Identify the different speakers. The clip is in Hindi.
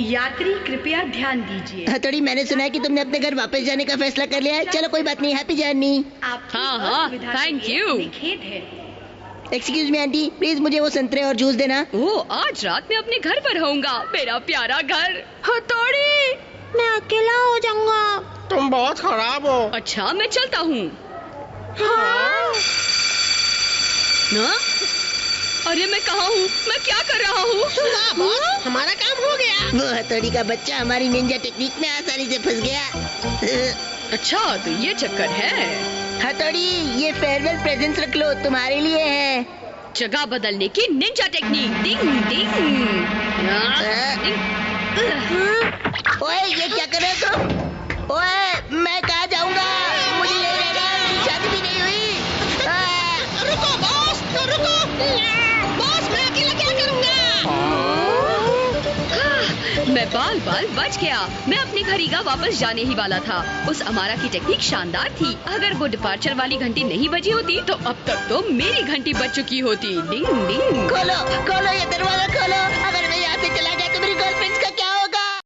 Speaker 1: यात्री कृपया ध्यान दीजिए।
Speaker 2: हथौड़ी, मैंने सुना है कि तुमने अपने घर वापस जाने का फैसला कर लिया है। चलो कोई बात नहीं, हैप्पी जर्नी।
Speaker 1: हाँ, thank you.
Speaker 2: Excuse me aunty, please मुझे वो संतरे और जूस देना।
Speaker 1: ओह, आज रात में अपने घर पर रहूंगा, मेरा प्यारा घर।
Speaker 3: हथौड़ी,
Speaker 4: मैं अकेला हो जाऊंगा।
Speaker 5: तुम बहुत खराब हो।
Speaker 1: अच्छा, मैं चलता हूँ। ना? अरे मैं कहाँ हूँ? मैं क्या कर रहा हूँ?
Speaker 6: वाह बॉस, हमारा काम हो गया।
Speaker 2: वो हथौड़ी का बच्चा हमारी निंजा टेक्निक में आसानी से फंस गया।
Speaker 1: अच्छा, तो ये चक्कर है।
Speaker 2: हथौड़ी, ये फेयरवेल प्रेजेंट्स रख लो, तुम्हारे लिए है।
Speaker 1: जगह बदलने की निंजा टेक्निक। डिंग डिंग।
Speaker 2: ओए, ये क्या कर रहे हो तुम? ओए, मैं कहाँ जाऊंगा? मुझे यही रहना है, मेरी शादी भी नहीं हुई।
Speaker 6: रुको बॉस, रुको। बॉस, मैं अकेला क्या करूँगा?
Speaker 1: मैं बाल बाल बच गया। मैं अपने घरीगा वापस जाने ही वाला था। उस अमारा की टेक्निक शानदार थी। अगर वो डिपार्चर वाली घंटी नहीं बजी होती तो अब तक तो मेरी घंटी बज चुकी होती। डिंग डिंग।
Speaker 2: खोलो, खोलो ये दरवाजा